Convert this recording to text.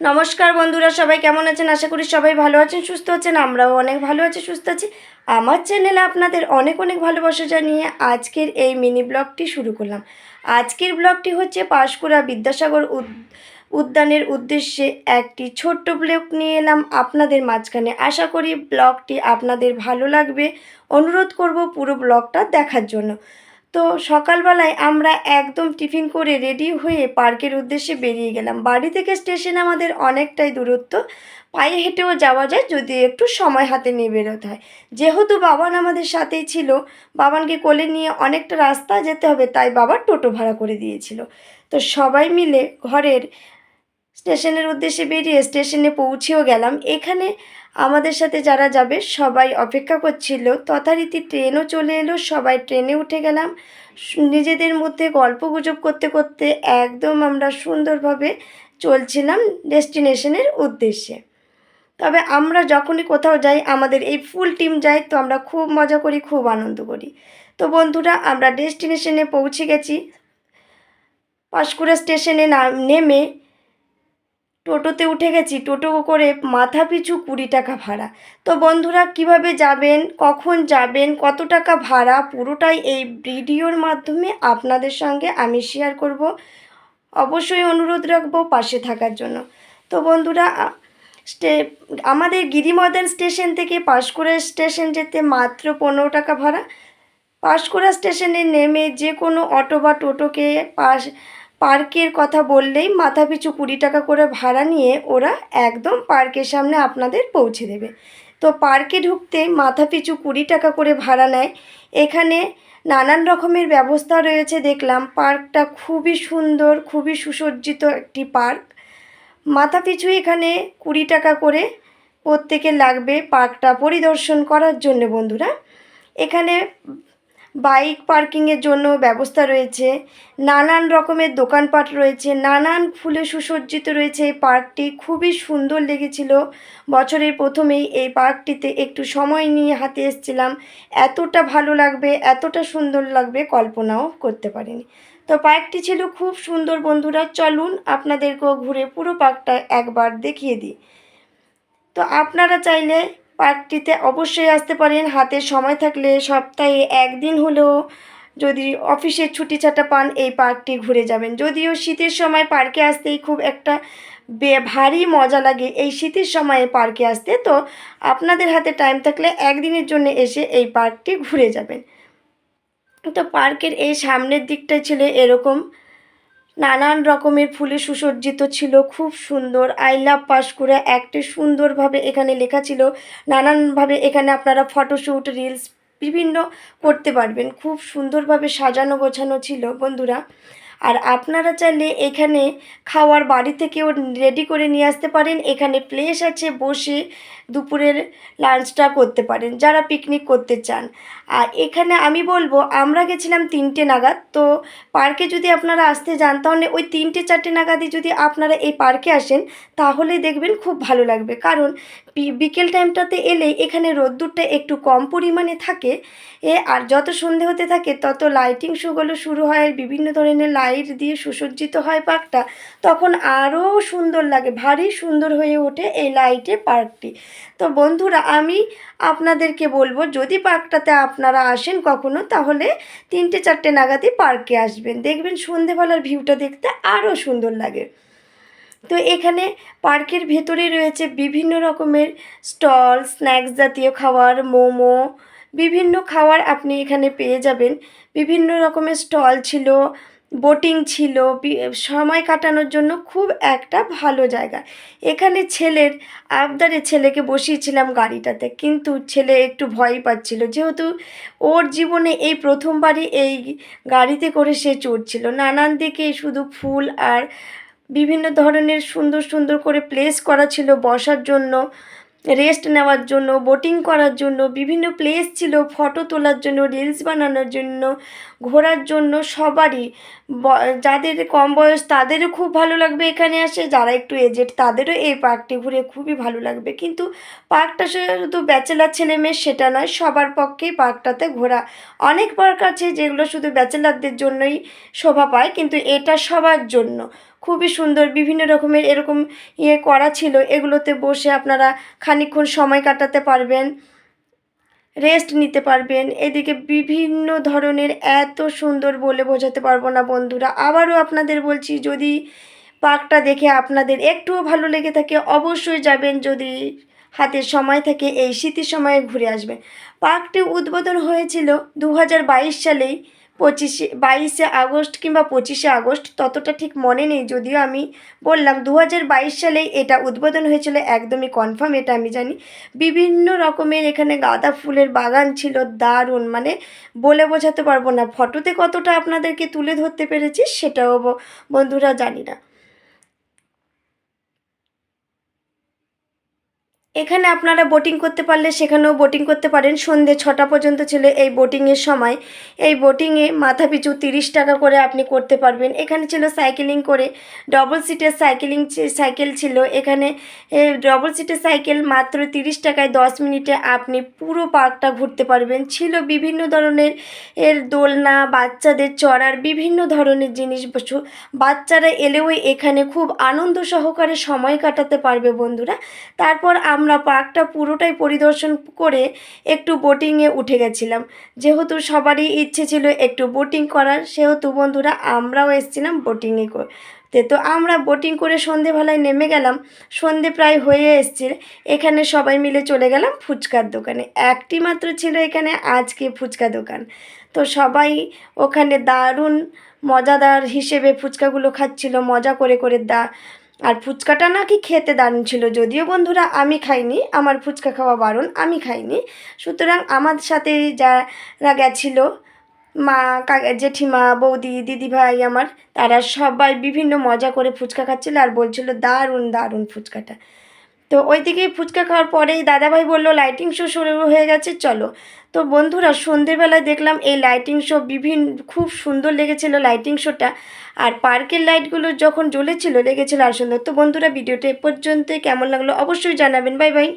নমস্কার বন্ধুরা, সবাই কেমন আছেন? আশা করি সবাই ভালো আছেন, সুস্থ আছেন। আমরাও অনেক ভালো আছি, সুস্থ আছি। আমার চ্যানেলে আপনাদের অনেক অনেক ভালোবাসা জানিয়ে আজকের এই মিনি ব্লগটি শুরু করলাম। আজকের ব্লগটি হচ্ছে পাঁশকুড়া বিদ্যাসাগর উদ্যানের উদ্দেশ্যে একটি ছোট্ট ব্লগ নিয়ে এলাম আপনাদের মাঝখানে। আশা করি ব্লগটি আপনাদের ভালো লাগবে। অনুরোধ করব পুরো ব্লগটা দেখার জন্য। তো সকালবেলায় আমরা একদম টিফিন করে রেডি হয়ে পার্কের উদ্দেশ্যে বেরিয়ে গেলাম। বাড়ি থেকে স্টেশন আমাদের অনেকটাই দূরত্ব, পায়ে হেঁটেও যাওয়া যায় যদি একটু সময় হাতে নিয়ে বেরোতে হয়। যেহেতু বাবান আমাদের সাথেই ছিল, বাবানকে কোলে নিয়ে অনেকটা রাস্তা যেতে হবে, তাই বাবা টোটো ভাড়া করে দিয়েছিল। তো সবাই মিলে ঘরের স্টেশনের উদ্দেশ্যে বেরিয়ে স্টেশনে পৌঁছেও গেলাম। এখানে আমাদের সাথে যারা যাবে সবাই অপেক্ষা করছিল, তথারীতি ট্রেনও চলে এলো। সবাই ট্রেনে উঠে গেলাম। নিজেদের মধ্যে গল্পগুজব করতে করতে একদম আমরা সুন্দরভাবে চলছিলাম ডেস্টিনেশনের উদ্দেশ্যে। তবে আমরা যখনই কোথাও যাই, আমাদের এই ফুল টিম যাই, তো আমরা খুব মজা করি, খুব আনন্দ করি। তো বন্ধুরা, আমরা ডেস্টিনেশনে পৌঁছে গেছি। পাঁশকুড়া স্টেশনে নেমে টোটোতে উঠে গেছি। টোটো করে মাথা পিছু 20 টাকা ভাড়া। তো বন্ধুরা, কিভাবে যাবেন, কখন যাবেন, কত টাকা ভাড়া, পুরোটাই এই ভিডিওর মাধ্যমে আপনাদের সঙ্গে আমি শেয়ার করব। অবশ্যই অনুরোধ রাখবো পাশে থাকার জন্য। তো বন্ধুরা, স্টে আমাদের গিরিমদন স্টেশন থেকে পাঁশকুড়া স্টেশন যেতে মাত্র 15 টাকা ভাড়া। পাঁশকুড়া স্টেশনে নেমে যে কোনো অটো বা টোটোকে পার্কের কথা বললেই মাথাপিছু 20 টাকা করে ভাড়া নিয়ে ওরা একদম পার্কের সামনে আপনাদের পৌঁছে দেবে। তো পার্কে ঢুকতে মাথাপিছু 20 টাকা করে ভাড়া নেয়। এখানে নানান রকমের ব্যবস্থা রয়েছে দেখলাম। পার্কটা খুবই সুন্দর, খুবই সুসজ্জিত একটি পার্ক। মাথাপিছু এখানে 20 টাকা করে প্রত্যেকের লাগবে পার্কটা পরিদর্শন করার জন্য। বন্ধুরা, এখানে বাইক পার্কিংয়ের জন্য ব্যবস্থা রয়েছে, নানান রকমের দোকানপাট রয়েছে, নানান ফুলে সুসজ্জিত রয়েছে। এই পার্কটি খুবই সুন্দর লেগেছিল। বছরের প্রথমেই এই পার্কটিতে একটু সময় নিয়ে হাতে এসেছিলাম। এতটা ভালো লাগবে, এতটা সুন্দর লাগবে কল্পনাও করতে পারিনি। তো পার্কটি ছিল খুব সুন্দর। বন্ধুরা, চলুন আপনাদেরকেও ঘুরে পুরো পার্কটা একবার দেখিয়ে দিই। তো আপনারা চাইলে পার্কটিতে অবশ্যই আসতে পারেন। হাতে সময় থাকলে সপ্তাহে একদিন হলেও যদি অফিসের ছুটি ছাটা পান, এই পার্কটি ঘুরে যাবেন। যদিও শীতের সময় পার্কে আসতেই খুব একটা ভারী মজা লাগে এই শীতের সময়ে পার্কে আসতে। তো আপনাদের হাতে টাইম থাকলে একদিনের জন্য এসে এই পার্কটি ঘুরে যাবেন। তো পার্কের এই সামনের দিকটাই ছিল এরকম, নানান রকমের ফুলে সুসজ্জিত ছিল, খুব সুন্দর। আই লাভ পাঁশকুড়া একটি সুন্দরভাবে এখানে লেখা ছিল। নানানভাবে এখানে আপনারা ফটোশ্যুট, রিলস বিভিন্ন করতে পারবেন। খুব সুন্দরভাবে সাজানো গোছানো ছিল বন্ধুরা। আর আপনারা চাইলে এখানে খাওয়ার বাড়ি থেকেও রেডি করে নিয়ে আসতে পারেন। এখানে প্লেস আছে, বসে দুপুরের লাঞ্চটা করতে পারেন যারা পিকনিক করতে চান। আর এখানে আমি বলবো, আমরা গেছিলাম 3টে নাগাদ। তো পার্কে যদি আপনারা আসতে যান, তাহলে ওই 3টে-4টে নাগাদই যদি আপনারা এই পার্কে আসেন, তাহলে দেখবেন খুব ভালো লাগবে। কারণ বিকেল টাইমটাতে এলে এখানে রোদ্দুরটা একটু কম পরিমাণে থাকে। আর যত সন্ধে হতে থাকে তত লাইটিং শোগুলো শুরু হয়, বিভিন্ন ধরনের লাইট দিয়ে সুসজ্জিত হয় পার্কটা। তখন আরও সুন্দর লাগে, ভারী সুন্দর হয়ে ওঠে এই লাইটে পার্কটি। তো বন্ধুরা, আমি আপনাদেরকে বলবো, যদি পার্কটাতে আপনারা আসেন কখনো, তাহলে 3টে-4টে নাগাদই পার্কে আসবেন। দেখবেন সন্ধেবেলার ভিউটা দেখতে আরও সুন্দর লাগে। তো এখানে পার্কের ভেতরে রয়েছে বিভিন্ন রকমের স্টল, স্ন্যাক্স জাতীয় খাবার, মোমো, বিভিন্ন খাবার আপনি এখানে পেয়ে যাবেন। বিভিন্ন রকমের স্টল ছিল, বোটিং ছিল, সময় কাটানোর জন্য খুব একটা ভালো জায়গা। এখানে ছেলের আবদারে ছেলেকে বসিয়েছিলাম গাড়িটাতে, কিন্তু ছেলে একটু ভয়ই পাচ্ছিল, যেহেতু ওর জীবনে এই প্রথমবারই এই গাড়িতে করে সে চড়ছিল। নানান দিকে শুধু ফুল আর বিভিন্ন ধরনের সুন্দর সুন্দর করে প্লেস করা ছিল বসার জন্য, রেস্ট নেওয়ার জন্য, বোটিং করার জন্য। বিভিন্ন প্লেস ছিল ফটো তোলার জন্য, রিলস বানানোর জন্য, ঘোরার জন্য। সবারই, যাদের কম বয়স তাদেরও খুব ভালো লাগবে এখানে আসে, যারা একটু এজেড তাদেরও এই পার্কটি ঘুরে খুবই ভালো লাগবে। কিন্তু পার্কটা শুধু ব্যাচেলার ছেলে মেয়ে সেটা নয়, সবার পক্ষেই পার্কটাতে ঘোরা। অনেক পার্ক আছে যেগুলো শুধু ব্যাচেলারদের জন্যই শোভা পায়, কিন্তু এটা সবার জন্য খুবই সুন্দর, বিভিন্ন রকমের এরকম করা ছিল। এগুলোতে বসে আপনারা খানিকক্ষণ সময় কাটাতে পারবেন, রেস্ট নিতে পারবেন। এদিকে বিভিন্ন ধরনের, এত সুন্দর বলে বোঝাতে পারবো না বন্ধুরা। আবারও আপনাদের বলছি, যদি পার্কটা দেখে আপনাদের একটুও ভালো লেগে থাকে অবশ্যই যাবেন, যদি হাতে সময় থাকে এই শীতের সময়ে ঘুরে আসবেন। পার্কটি উদ্বোধন হয়েছিল 2022 সালেই, 22শে আগস্ট কিংবা 25শে আগস্ট, ততটা ঠিক মনে নেই। যদিও আমি বললাম 2022 সালেই এটা উদ্বোধন হয়েছিল, একদমই কনফার্ম, এটা আমি জানি। বিভিন্ন রকমের এখানে গাঁদা ফুলের বাগান ছিল, দারুণ, মানে বলে বোঝাতে পারবো না। ফটোতে কতটা আপনাদেরকে তুলে ধরতে পেরেছি সেটাও বন্ধুরা জানি না। এখানে আপনারা বোটিং করতে পারলে সেখানেও বোটিং করতে পারেন। সন্ধ্যে 6টা পর্যন্ত ছিল এই বোটিংয়ের সময়। এই বোটিংয়ে মাথাপিছু 30 টাকা করে আপনি করতে পারবেন। এখানে ছিল সাইকেলিং করে, ডবল সিটের সাইকেল ছিল এখানে। ডবল সিটের সাইকেল মাত্র 30 টাকায় 10 মিনিটে আপনি পুরো পার্কটা ঘুরতে পারবেন। ছিল বিভিন্ন ধরনের দোলনা, বাচ্চাদের চড়ার বিভিন্ন ধরনের জিনিস। বাচ্চারা এলেও এখানে খুব আনন্দ সহকারে সময় কাটাতে পারবে বন্ধুরা। তারপর আমরা পার্কটা পুরোটাই পরিদর্শন করে একটু বোটিংয়ে উঠে গেছিলাম। যেহেতু সবারই ইচ্ছে ছিল একটু বোটিং করার, সেহেতু বন্ধুরা আমরাও এসেছিলাম বোটিংয়ে করতে। তো আমরা বোটিং করে সন্ধেবেলায় নেমে গেলাম। সন্ধে প্রায় হয়ে এসছে, এখানে সবাই মিলে চলে গেলাম ফুচকার দোকানে। একটি মাত্র ছিল এখানে আজকে ফুচকা দোকান। তো সবাই ওখানে দারুণ মজাদার হিসেবে ফুচকাগুলো খাচ্ছিল, মজা করে করে। আর ফুচকাটা নাকি খেতে দারুণ ছিল। যদিও বন্ধুরা আমি খাইনি, আমার ফুচকা খাওয়া বারণ, আমি খাইনি। সুতরাং আমার সাথে যারা গেছিলো, মা, জেঠিমা, বৌদি, দিদিভাই আমার, তারা সবাই বিভিন্ন মজা করে ফুচকা খাচ্ছিল আর বলছিল দারুণ দারুণ ফুচকাটা। তো ওইদিকে ফুচকা খাওয়ার পরেই দাদাভাই বলল লাইটিং শো শুরু হয়ে গেছে, চলো। তো বন্ধুরা সন্ধ্যেবেলায় দেখলাম এই লাইটিং শো, খুব সুন্দর লেগেছিল লাইটিং শোটা। আর পার্কের লাইটগুলো যখন জ্বলেছিল লেগেছিল আর সুন্দর। তো বন্ধুরা ভিডিওটা এ পর্যন্তই, কেমন লাগলো অবশ্যই জানাবেন। Bye bye.